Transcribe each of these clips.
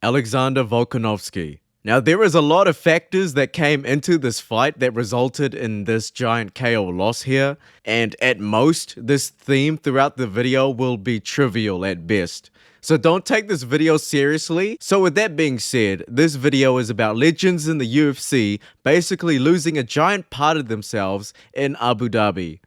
Alexander Volkanovski. Now, there is a lot of factors that came into this fight that resulted in this giant KO loss here, and at most, this theme throughout the video will be trivial at best. So don't take this video seriously. So with that being said, this video is about legends in the UFC basically losing a giant part of themselves in Abu Dhabi.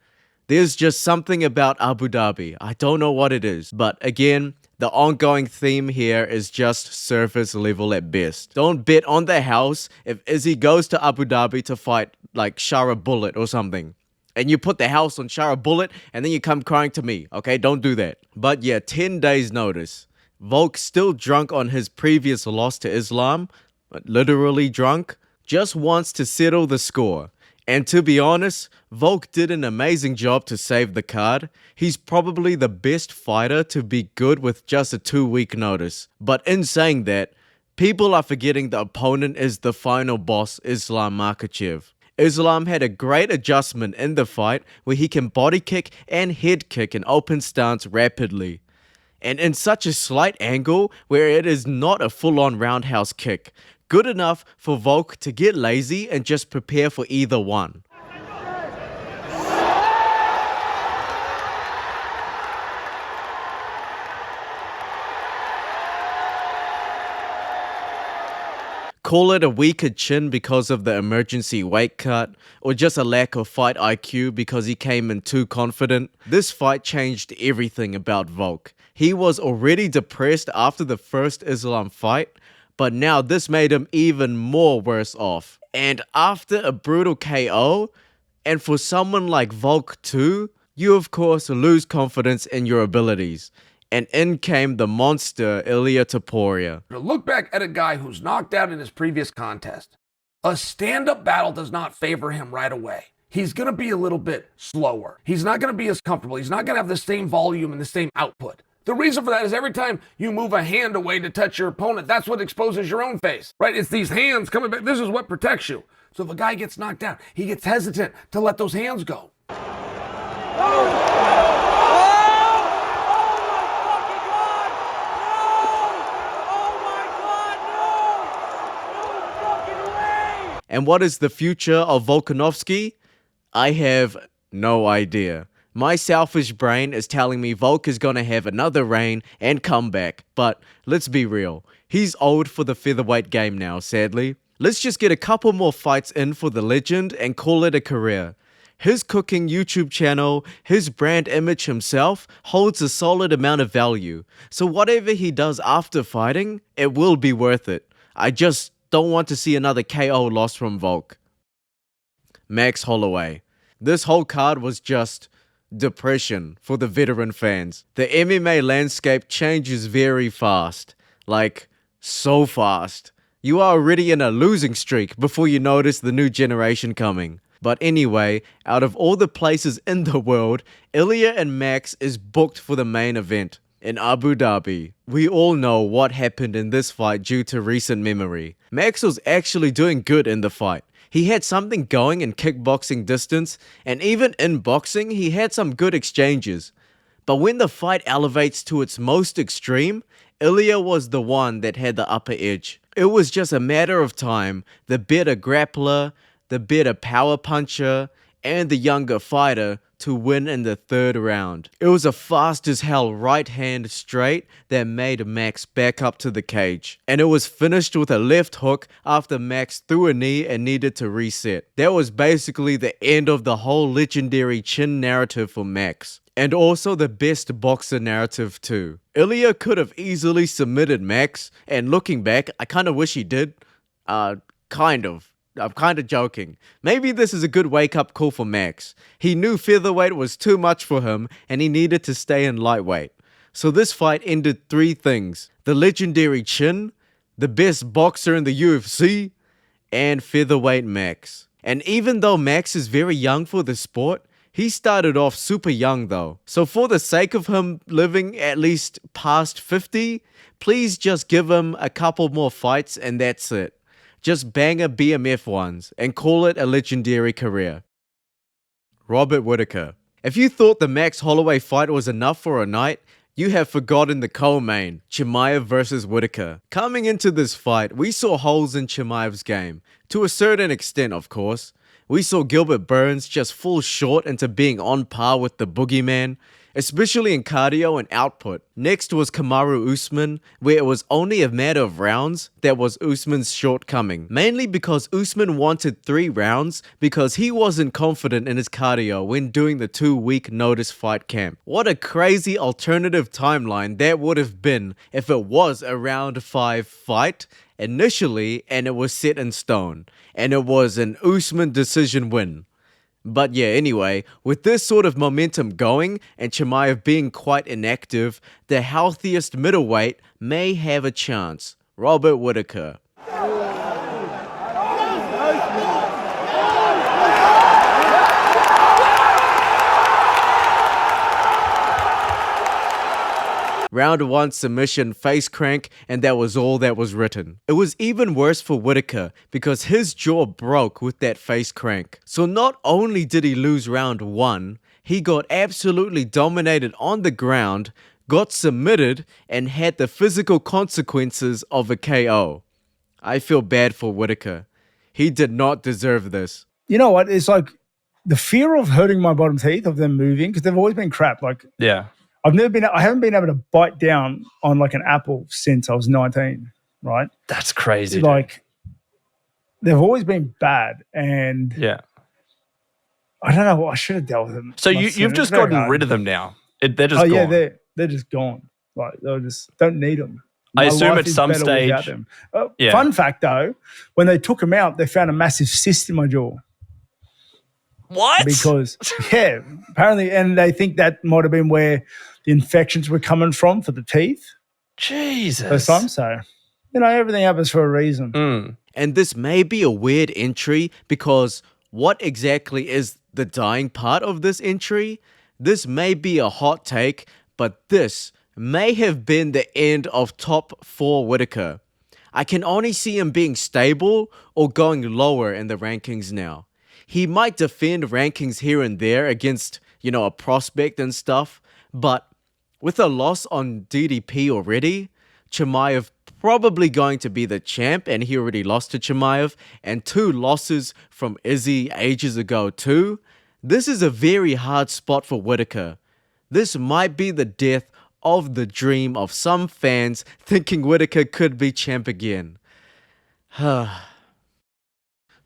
There's just something about Abu Dhabi. I don't know what it is, but again, the ongoing theme here is just surface level at best. Don't bet on the house if Izzy goes to Abu Dhabi to fight like Shara Bullet or something. And you put the house on Shara Bullet and then you come crying to me, okay? Don't do that. But yeah, 10 days notice. Volk still drunk on his previous loss to Islam, literally drunk, just wants to settle the score. And to be honest, Volk did an amazing job to save the card. He's probably the best fighter to be good with just a 2-week notice. But in saying that, people are forgetting the opponent is the final boss, Islam Makhachev. Islam had a great adjustment in the fight where he can body kick and head kick an open stance rapidly. And in such a slight angle where it is not a full-on roundhouse kick. Good enough for Volk to get lazy and just prepare for either one. Call it a weaker chin because of the emergency weight cut, or just a lack of fight IQ because he came in too confident. This fight changed everything about Volk. He was already depressed after the first Islam fight, but now this made him even more worse off. And after a brutal KO, and for someone like Volk too, you of course lose confidence in your abilities. And in came the monster Ilia Topuria. Look back at a guy who's knocked out in his previous contest. A stand-up battle does not favor him right away. He's going to be a little bit slower. He's not going to be as comfortable. He's not going to have the same volume and the same output. The reason for that is every time you move a hand away to touch your opponent, that's what exposes your own face, right? It's these hands coming back. This is what protects you. So if a guy gets knocked out, he gets hesitant to let those hands go. And what is the future of Volkanovski? I have no idea. My selfish brain is telling me Volk is gonna have another reign and comeback, but let's be real. He's old for the featherweight game now, sadly. Let's just get a couple more fights in for the legend and call it a career. His cooking YouTube channel, his brand image himself, holds a solid amount of value. So whatever he does after fighting, it will be worth it. I just don't want to see another KO loss from Volk. Max Holloway. This whole card was just depression for the veteran fans. The MMA landscape changes very fast. Like, so fast. You are already in a losing streak before you notice the new generation coming. But anyway, out of all the places in the world, Ilia and Max is booked for the main event in Abu Dhabi. We all know what happened in this fight due to recent memory. Max was actually doing good in the fight. He had something going in kickboxing distance, and even in boxing, he had some good exchanges. But when the fight elevates to its most extreme, Ilia was the one that had the upper edge. It was just a matter of time. The better grappler, the better power puncher, and the younger fighter to win in the third round. It was a fast as hell right hand straight that made Max back up to the cage. And it was finished with a left hook after Max threw a knee and needed to reset. That was basically the end of the whole legendary chin narrative for Max. And also the best boxer narrative too. Ilia could have easily submitted Max, and looking back, I kinda wish he did. Kind of. I'm kind of joking. Maybe this is a good wake-up call for Max. He knew featherweight was too much for him and he needed to stay in lightweight. So this fight ended 3 things. The legendary chin, the best boxer in the UFC, and featherweight Max. And even though Max is very young for the sport, he started off super young though. So for the sake of him living at least past 50, please just give him a couple more fights and that's it. Just banger BMF ones and call it a legendary career. Robert Whittaker. If you thought the Max Holloway fight was enough for a night, You have forgotten the co-main, Chimaev versus Whitaker. Coming into this fight, we saw holes in Chimaev's game. To a certain extent, of course. We saw Gilbert Burns just fall short into being on par with the boogeyman, especially in cardio and output. Next was Kamaru Usman, where it was only a matter of rounds that was Usman's shortcoming. Mainly because Usman wanted 3 rounds because he wasn't confident in his cardio when doing the 2-week notice fight camp. What a crazy alternative timeline that would have been if it was a round 5 fight initially and it was set in stone. And it was an Usman decision win. But yeah, anyway, with this sort of momentum going and Chimaev being quite inactive, the healthiest middleweight may have a chance. Robert Whitaker. Round 1 submission face crank, and that was all that was written. It was even worse for Whitaker because his jaw broke with that face crank. So not only did he lose round 1, he got absolutely dominated on the ground, got submitted, and had the physical consequences of a KO. I feel bad for Whitaker. He did not deserve this. You know what? It's like the fear of hurting my bottom teeth, of them moving, because they've always been crap. Like, Yeah. I haven't been able to bite down on like an apple since I was 19, right? That's crazy. Like, they've always been bad. And yeah. I don't know. I should have dealt with them. So you've just gotten rid of them now. They're just gone. Yeah, they're just gone. Like, they just don't need them. I assume life at is some better stage. without them. Yeah. Fun fact though, when they took them out, they found a massive cyst in my jaw. What? Because, yeah, apparently, and they think that might have been where the infections were coming from for the teeth. Jesus. For some, so, everything happens for a reason. And this may be a weird entry because what exactly is the dying part of this entry? This may be a hot take, but this may have been the end of top 4 Whitaker. I can only see him being stable or going lower in the rankings now. He might defend rankings here and there against, a prospect and stuff, but with a loss on DDP already, Chimaev probably going to be the champ, and he already lost to Chimaev, and 2 losses from Izzy ages ago too. This is a very hard spot for Whitaker. This might be the death of the dream of some fans thinking Whitaker could be champ again.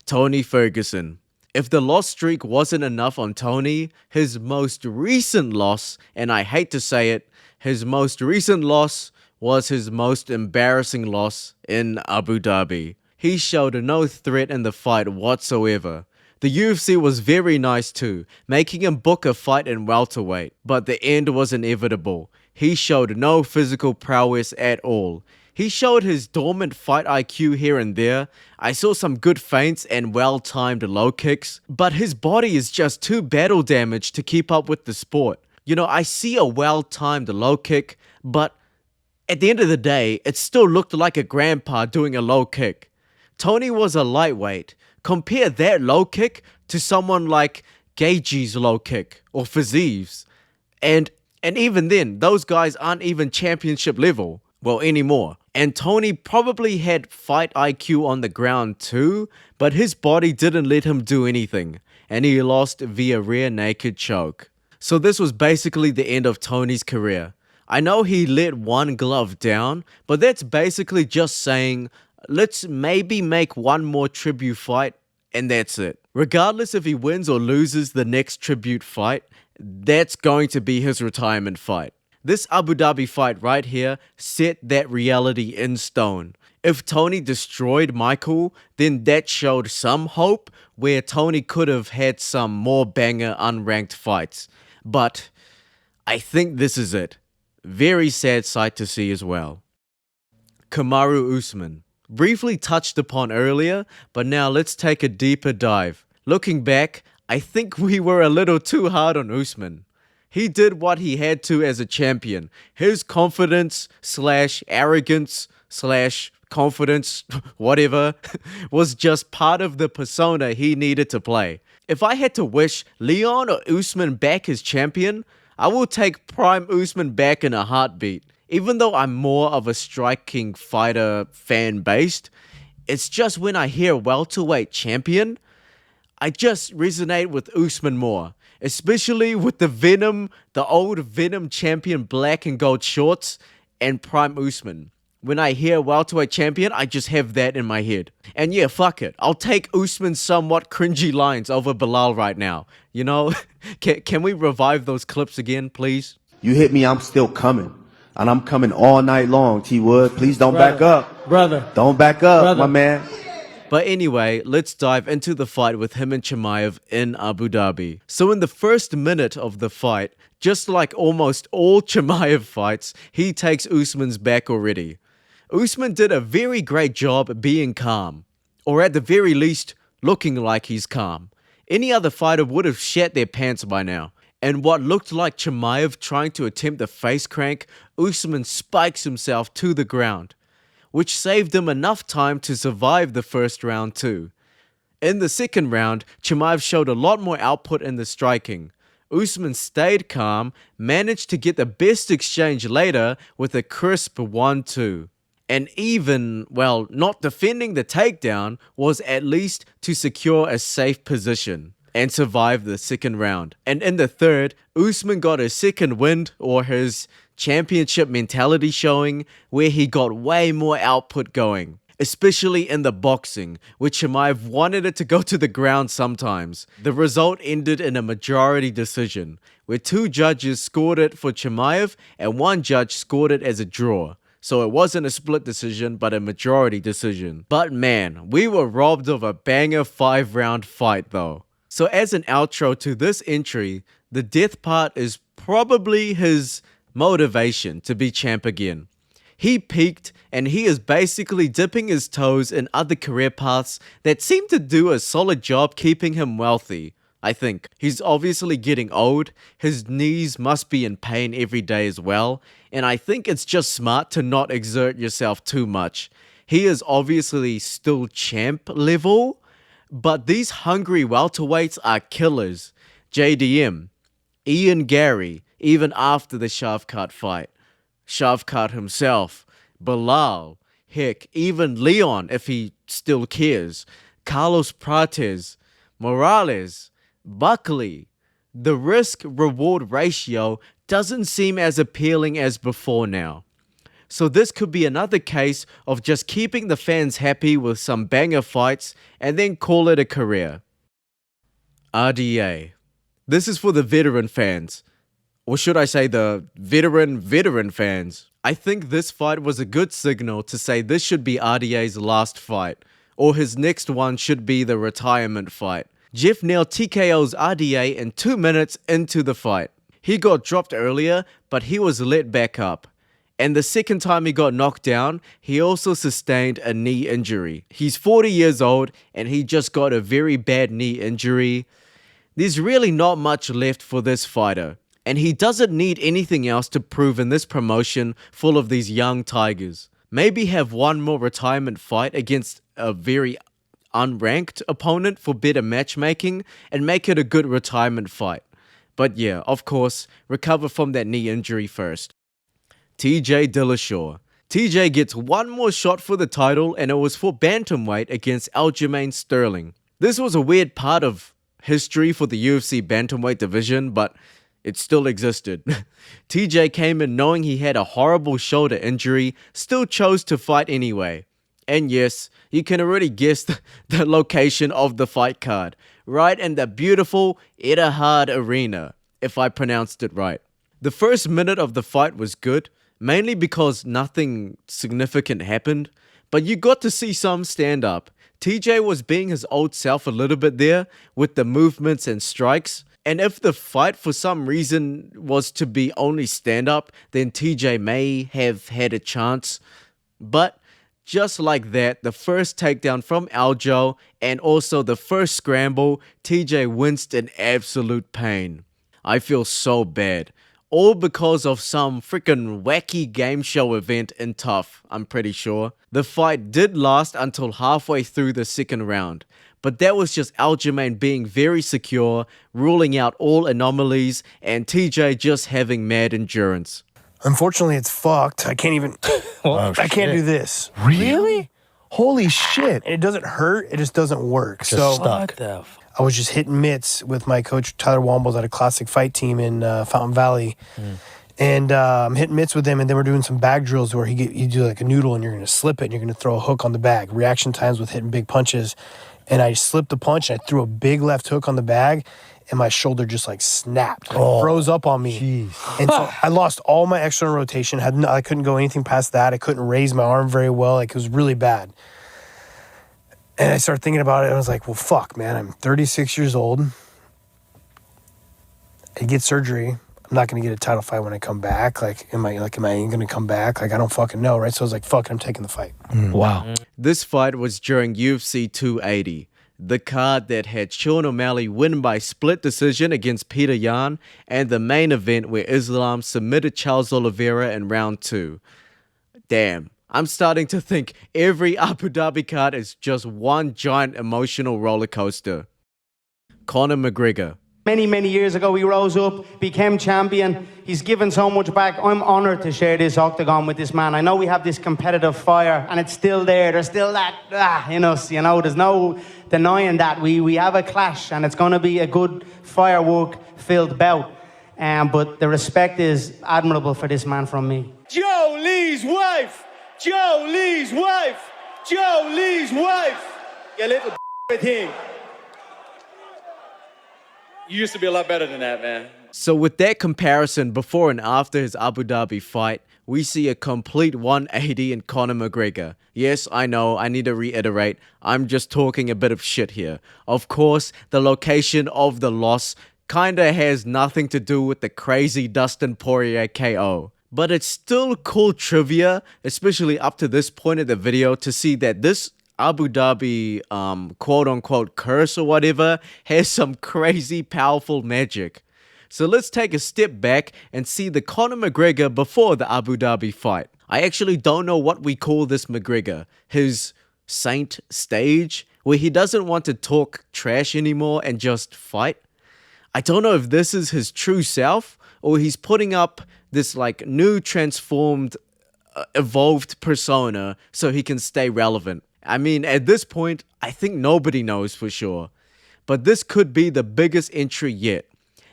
Tony Ferguson. If the loss streak wasn't enough on Tony, his most recent loss, and I hate to say it, his most recent loss was his most embarrassing loss in Abu Dhabi. He showed no threat in the fight whatsoever. The UFC was very nice too, making him book a fight in welterweight, but the end was inevitable. He showed no physical prowess at all. He showed his dormant fight IQ here and there. I saw some good feints and well-timed low kicks, but his body is just too battle damaged to keep up with the sport. I see a well-timed low kick, but at the end of the day, it still looked like a grandpa doing a low kick. Tony was a lightweight. Compare that low kick to someone like Gaethje's low kick or Fizieve's. And even then, those guys aren't even championship level. Well, anymore. And Tony probably had fight IQ on the ground too, but his body didn't let him do anything, and he lost via rear naked choke. So this was basically the end of Tony's career. I know he let one glove down, but that's basically just saying, let's maybe make one more tribute fight, and that's it. Regardless if he wins or loses the next tribute fight, that's going to be his retirement fight. This Abu Dhabi fight right here set that reality in stone. If Tony destroyed Michael, then that showed some hope where Tony could have had some more banger unranked fights. But I think this is it. Very sad sight to see as well. Kamaru Usman. Briefly touched upon earlier, but now let's take a deeper dive. Looking back, I think we were a little too hard on Usman. He did what he had to as a champion. His confidence / arrogance / confidence, whatever, was just part of the persona he needed to play. If I had to wish Leon or Usman back as champion, I will take Prime Usman back in a heartbeat. Even though I'm more of a striking fighter fan based, it's just when I hear welterweight champion, I just resonate with Usman more, especially with the old Venom champion black and gold shorts and Prime Usman. When I hear welterweight champion, I just have that in my head. And yeah, fuck it. I'll take Usman's somewhat cringy lines over Bilal right now. You know, can we revive those clips again, please? You hit me, I'm still coming. And I'm coming all night long, T-Wood. Please don't back up. Brother. Don't back up, my man. But anyway, let's dive into the fight with him and Chimaev in Abu Dhabi. So in the first minute of the fight, just like almost all Chimaev fights, he takes Usman's back already. Usman did a very great job being calm, or at the very least, looking like he's calm. Any other fighter would have shat their pants by now. And what looked like Chimaev trying to attempt a face crank, Usman spikes himself to the ground, which saved him enough time to survive the first round too. In the second round, Chimaev showed a lot more output in the striking. Usman stayed calm, managed to get the best exchange later with a crisp 1-2. And even, well, not defending the takedown was at least to secure a safe position and survive the second round. And in the third, Usman got his second wind, or his championship mentality showing, where he got way more output going, especially in the boxing, which Chimaev wanted it to go to the ground sometimes. The result ended in a majority decision, where 2 judges scored it for Chimaev and 1 judge scored it as a draw. So it wasn't a split decision, but a majority decision. But man, we were robbed of a banger 5-round fight though. So as an outro to this entry, the death part is probably his motivation to be champ again. He peaked and he is basically dipping his toes in other career paths that seem to do a solid job keeping him wealthy. I think he's obviously getting old, his knees must be in pain every day as well, and I think it's just smart to not exert yourself too much. He is obviously still champ level, but these hungry welterweights are killers. JDM, Ian Gary, even after the Shavkat fight, Shavkat himself, Bilal, heck, even Leon if he still cares, Carlos Prates, Morales, Buckley. The risk-reward ratio doesn't seem as appealing as before now. So this could be another case of just keeping the fans happy with some banger fights and then call it a career. RDA. This is for the veteran fans. Or should I say the veteran fans. I think this fight was a good signal to say this should be RDA's last fight, or his next one should be the retirement fight. Jeff nailed TKO's RDA in 2 minutes into the fight. He got dropped earlier, but he was let back up. And the second time he got knocked down, he also sustained a knee injury. He's 40 years old and he just got a very bad knee injury. There's really not much left for this fighter, and he doesn't need anything else to prove in this promotion full of these young tigers. Maybe have one more retirement fight against a very unranked opponent for better matchmaking and make it a good retirement fight. But yeah, of course, recover from that knee injury first. TJ Dillashaw. TJ gets one more shot for the title, and it was for bantamweight against Aljamain Sterling. This was a weird part of history for the UFC bantamweight division, but it still existed. TJ came in knowing he had a horrible shoulder injury, still chose to fight anyway. And yes, you can already guess the location of the fight card. Right in the beautiful Etihad Arena, if I pronounced it right. The first minute of the fight was good, mainly because nothing significant happened, but you got to see some stand up. TJ was being his old self a little bit there with the movements and strikes, and if the fight for some reason was to be only stand up, then TJ may have had a chance. But just like that, the first takedown from Aljo and also the first scramble, TJ winced in absolute pain. I feel so bad. All because of some freaking wacky game show event in Tough, I'm pretty sure. The fight did last until halfway through the second round, But that was just Aljamain being very secure, ruling out all anomalies, and TJ just having mad endurance. Unfortunately, it's fucked. I can't even. I can't do this. Really? Holy shit. And it doesn't hurt. It just doesn't work. So stuck. I was just hitting mitts with my coach, Tyler Wombles, at a classic fight team in Fountain Valley. And I'm hitting mitts with him, and then we're doing some bag drills where you do like a noodle, and you're going to slip it, and you're going to throw a hook on the bag. Reaction times with hitting big punches. And I slipped the punch, and I threw a big left hook on the bag, and my shoulder just like snapped, froze up on me. Jeez. And so I lost all my external rotation. I couldn't go anything past that. I couldn't raise my arm very well. Like, it was really bad. And I started thinking about it, and I was like, well, fuck, man. I'm 36 years old. I get surgery. I'm not going to get a title fight when I come back. Am I going to come back? Like, I don't fucking know, right? So I was like, fuck it, I'm taking the fight. Wow. This fight was during UFC 280, the card that had Sean O'Malley win by split decision against Peter Yan, and the main event where Islam submitted Charles Oliveira in round 2. Damn, I'm starting to think every Abu Dhabi card is just one giant emotional roller coaster. Conor McGregor. Many years ago, he rose up, became champion. He's given so much back. I'm honoured to share this octagon with this man. I know we have this competitive fire, and it's still there. There's still that in us, you know. There's no denying that. We have a clash, and it's going to be a good firework-filled bout. But the respect is admirable for this man from me. Joe Lee's wife! Joe Lee's wife! Joe Lee's wife! You little thing. You used to be a lot better than that, man. So with that comparison before and after his Abu Dhabi fight, we see a complete 180 in Conor McGregor. Yes, I know, I need to reiterate, I'm just talking a bit of shit here. Of course, the location of the loss kinda has nothing to do with the crazy Dustin Poirier KO. But it's still cool trivia, especially up to this point of the video, to see that this Abu Dhabi quote-unquote curse or whatever has some crazy powerful magic. So let's take a step back and see the Conor McGregor before the Abu Dhabi fight. I actually don't know what we call this McGregor. His saint stage, where he doesn't want to talk trash anymore and just fight. I don't know if this is his true self or he's putting up this like new transformed evolved persona so he can stay relevant. I mean, at this point, I think nobody knows for sure. But this could be the biggest entry yet.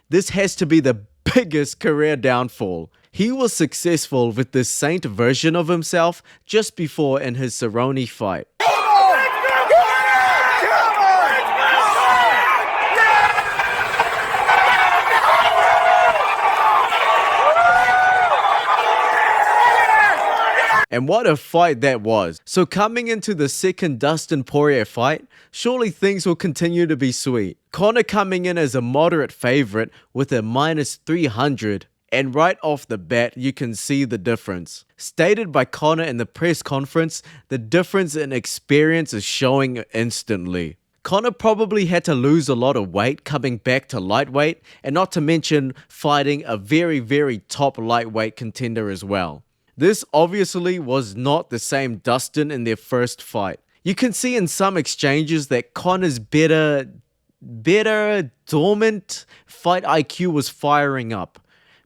This has to be the biggest career downfall. He was successful with this saint version of himself just before in his Cerrone fight. And what a fight that was. So coming into the second Dustin Poirier fight, surely things will continue to be sweet. Conor coming in as a moderate favorite with a -300, and right off the bat you can see the difference. Stated by Conor in the press conference, the difference in experience is showing instantly. Conor probably had to lose a lot of weight coming back to lightweight, and not to mention fighting a very top lightweight contender as well. This obviously was not the same Dustin in their first fight. You can see in some exchanges that Conor's better dormant fight IQ was firing up.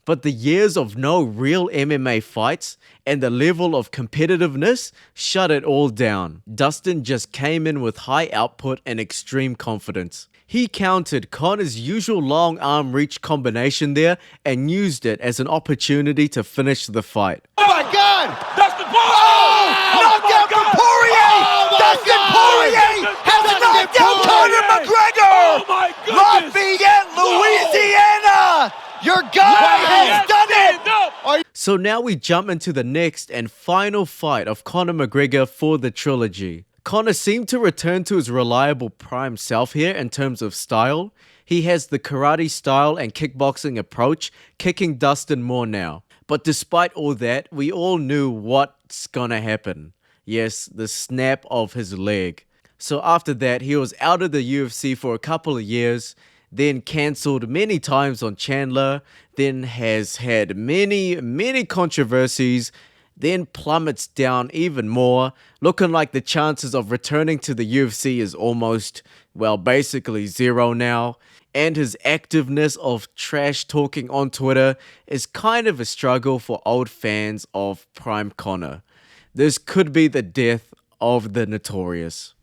But the years of no real MMA fights and the level of competitiveness shut it all down. Dustin just came in with high output and extreme confidence. He countered Conor's usual long arm reach combination there and used it as an opportunity to finish the fight. Oh my God! Dustin Poirier! Knockout from Poirier! Dustin Poirier has knocked out Conor McGregor! Oh my goodness! Lafayette, Louisiana! Your guy has done it! So now we jump into the next and final fight of Conor McGregor for the trilogy. Conor seemed to return to his reliable prime self here in terms of style. He has the karate style and kickboxing approach, kicking Dustin more now. But despite all that, we all knew what's gonna happen. Yes, the snap of his leg. So after that, he was out of the UFC for a couple of years, then cancelled many times on Chandler, then has had many controversies, then plummets down even more, looking like the chances of returning to the UFC is almost, well, basically zero now. And his activeness of trash talking on Twitter is kind of a struggle for old fans of Prime Connor. This could be the death of the Notorious.